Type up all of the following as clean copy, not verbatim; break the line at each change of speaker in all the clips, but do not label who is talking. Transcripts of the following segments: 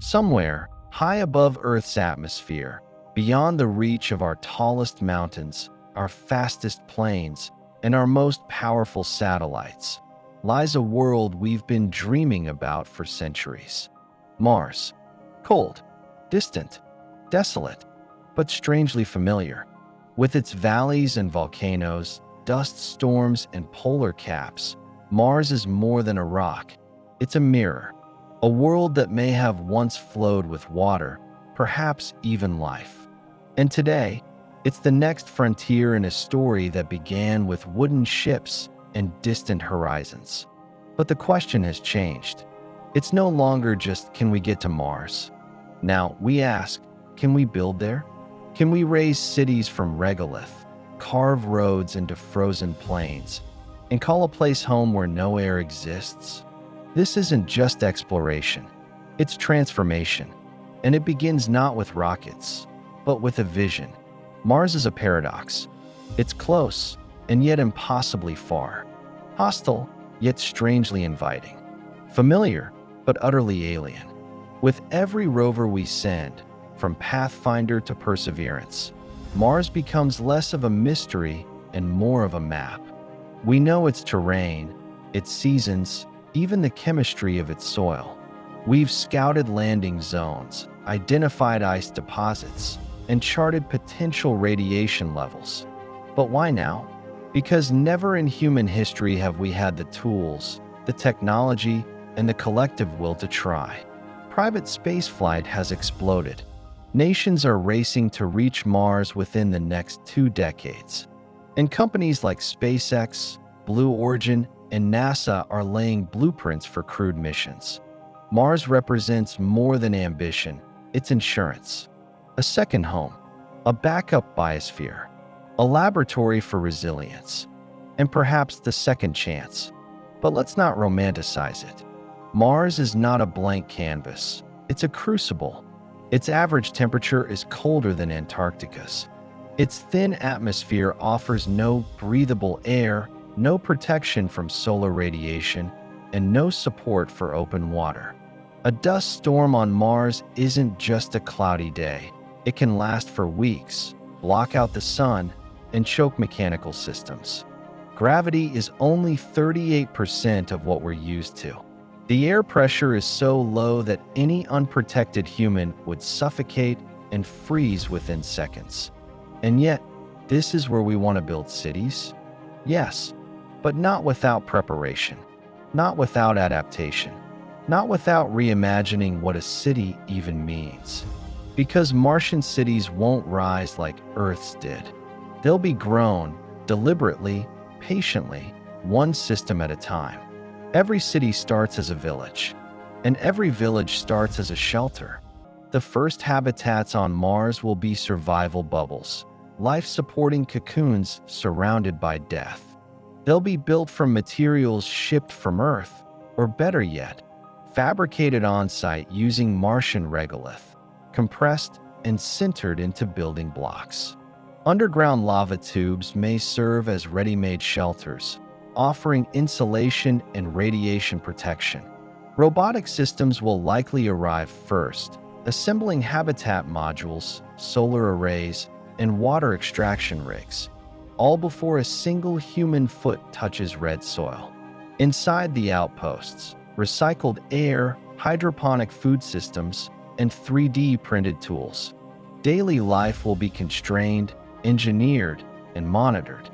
Somewhere, high above Earth's atmosphere, beyond the reach of our tallest mountains, our fastest planes, and our most powerful satellites, lies a world we've been dreaming about for centuries. Mars. Cold, distant, desolate, but strangely familiar. With its valleys and volcanoes, dust storms and polar caps, Mars is more than a rock. It's a mirror, a world that may have once flowed with water, perhaps even life. And today, it's the next frontier in a story that began with wooden ships and distant horizons. But the question has changed. It's no longer just, can we get to Mars? Now, we ask, can we build there? Can we raise cities from regolith, carve roads into frozen plains, and call a place home where no air exists? This isn't just exploration, it's transformation. And it begins not with rockets, but with a vision. Mars is a paradox. It's close, and yet impossibly far. Hostile, yet strangely inviting. Familiar, but utterly alien. With every rover we send, from Pathfinder to Perseverance, Mars becomes less of a mystery and more of a map. We know its terrain, its seasons, even the chemistry of its soil. We've scouted landing zones, identified ice deposits, and charted potential radiation levels. But why now? Because never in human history have we had the tools, the technology, and the collective will to try. Private spaceflight has exploded. Nations are racing to reach Mars within the next 2 decades. And companies like SpaceX, Blue Origin, and NASA are laying blueprints for crewed missions. Mars represents more than ambition, it's insurance. A second home, a backup biosphere, a laboratory for resilience, and perhaps the second chance. But let's not romanticize it. Mars is not a blank canvas, it's a crucible. Its average temperature is colder than Antarctica's. Its thin atmosphere offers no breathable air, no protection from solar radiation, and no support for open water. A dust storm on Mars isn't just a cloudy day. It can last for weeks, block out the sun, and choke mechanical systems. Gravity is only 38% of what we're used to. The air pressure is so low that any unprotected human would suffocate and freeze within seconds. And yet, this is where we want to build cities? Yes, but not without preparation, not without adaptation, not without reimagining what a city even means. Because Martian cities won't rise like Earth's did. They'll be grown, deliberately, patiently, one system at a time. Every city starts as a village, and every village starts as a shelter. The first habitats on Mars will be survival bubbles, life-supporting cocoons surrounded by death. They'll be built from materials shipped from Earth, or better yet, fabricated on-site using Martian regolith, compressed and sintered into building blocks. Underground lava tubes may serve as ready-made shelters, offering insulation and radiation protection. Robotic systems will likely arrive first, assembling habitat modules, solar arrays, and water extraction rigs, all before a single human foot touches red soil. Inside the outposts, recycled air, hydroponic food systems, and 3D printed tools. Daily life will be constrained, engineered, and monitored.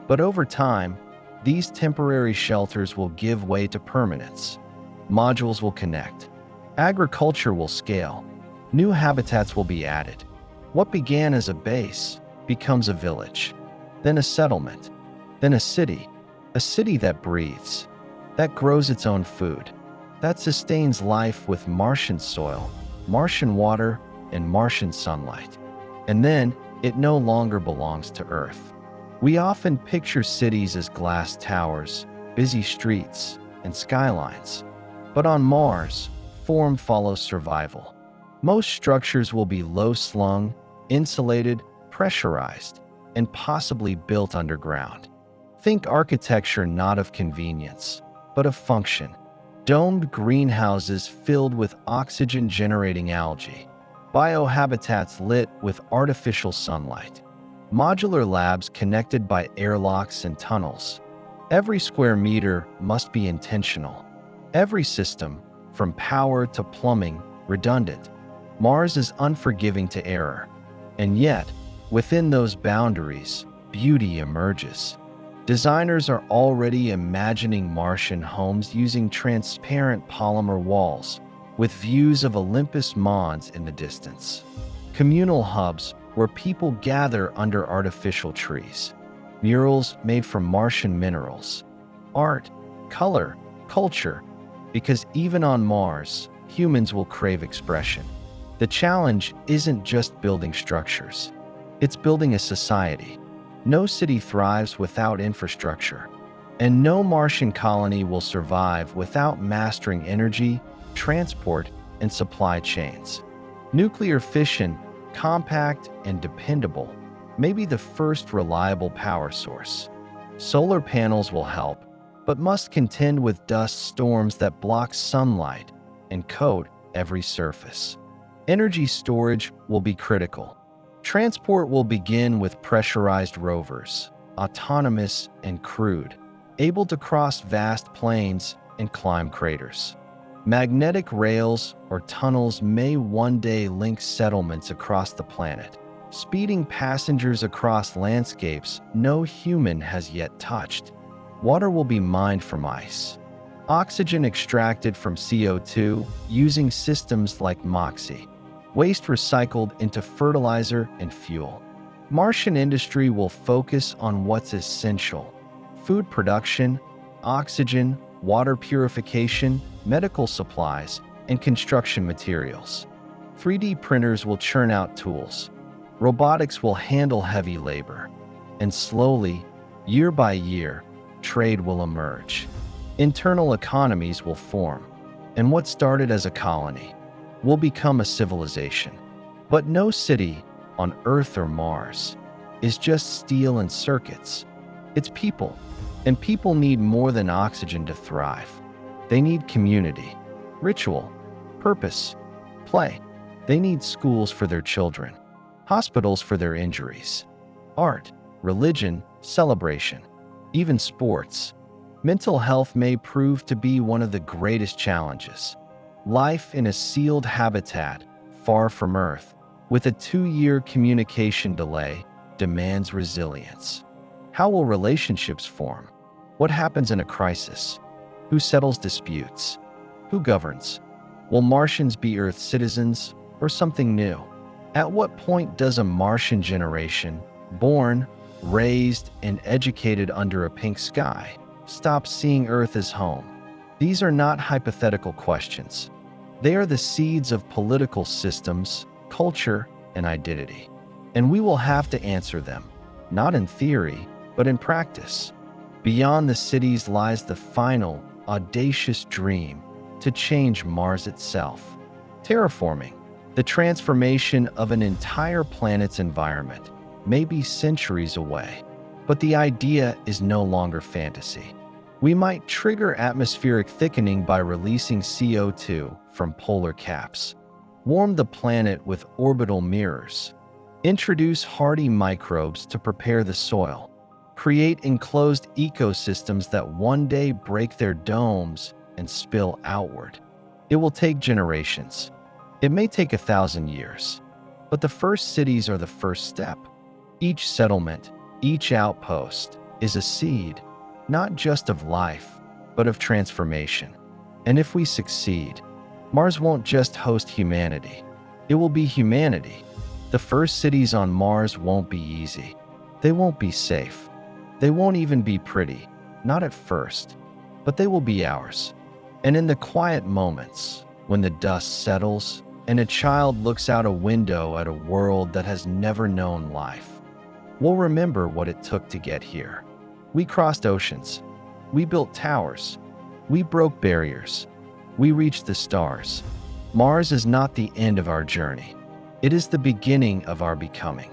But over time, these temporary shelters will give way to permanence. Modules will connect. Agriculture will scale. New habitats will be added. What began as a base becomes a village, then a settlement, then a city that breathes, that grows its own food, that sustains life with Martian soil, Martian water, and Martian sunlight. And then it no longer belongs to Earth. We often picture cities as glass towers, busy streets, and skylines. But on Mars, form follows survival. Most structures will be low-slung, insulated, pressurized, and possibly built underground. Think architecture not of convenience, but of function. domed greenhouses filled with oxygen-generating algae, biohabitats lit with artificial sunlight, modular labs connected by airlocks and tunnels. Every square meter must be intentional. Every system, from power to plumbing, redundant. Mars is unforgiving to error. And yet, within those boundaries, beauty emerges. Designers are already imagining Martian homes using transparent polymer walls, with views of Olympus Mons in the distance. Communal hubs where people gather under artificial trees. Murals made from Martian minerals. Art, color, culture. Because even on Mars, humans will crave expression. The challenge isn't just building structures. It's building a society. No city thrives without infrastructure. And no Martian colony will survive without mastering energy, transport, and supply chains. Nuclear fission, compact and dependable, may be the first reliable power source. Solar panels will help, but must contend with dust storms that block sunlight and coat every surface. Energy storage will be critical. Transport will begin with pressurized rovers, autonomous and crewed, able to cross vast plains and climb craters. Magnetic rails or tunnels may one day link settlements across the planet, speeding passengers across landscapes no human has yet touched. Water will be mined from ice. Oxygen extracted from CO2 using systems like MOXIE. Waste recycled into fertilizer and fuel. Martian industry will focus on what's essential: food production, oxygen, water purification, medical supplies, and construction materials. 3D printers will churn out tools. Robotics will handle heavy labor. And slowly, year by year, trade will emerge. Internal economies will form. And what started as a colony will become a civilization. But no city, on Earth or Mars, is just steel and circuits. It's people. And people need more than oxygen to thrive. They need community, ritual, purpose, play. They need schools for their children, hospitals for their injuries, art, religion, celebration, even sports. Mental health may prove to be one of the greatest challenges. Life in a sealed habitat, far from Earth, with a 2-year communication delay, demands resilience. How will relationships form? What happens in a crisis? Who settles disputes? Who governs? Will Martians be Earth citizens or something new? At what point does a Martian generation, born, raised, and educated under a pink sky, stop seeing Earth as home? These are not hypothetical questions. They are the seeds of political systems, culture, and identity. And we will have to answer them, not in theory, but in practice. Beyond the cities lies the final, audacious dream to change Mars itself. Terraforming, the transformation of an entire planet's environment, may be centuries away, but the idea is no longer fantasy. We might trigger atmospheric thickening by releasing CO2 from polar caps, warm the planet with orbital mirrors, introduce hardy microbes to prepare the soil, create enclosed ecosystems that one day break their domes and spill outward. It will take generations. It may take 1,000 years, but the first cities are the first step. Each settlement, each outpost, is a seed, not just of life, but of transformation. And if we succeed, Mars won't just host humanity. It will be humanity. The first cities on Mars won't be easy. They won't be safe. They won't even be pretty, not at first, but they will be ours. And in the quiet moments, when the dust settles and a child looks out a window at a world that has never known life, we'll remember what it took to get here. We crossed oceans. We built towers. We broke barriers. We reached the stars. Mars is not the end of our journey. It is the beginning of our becoming.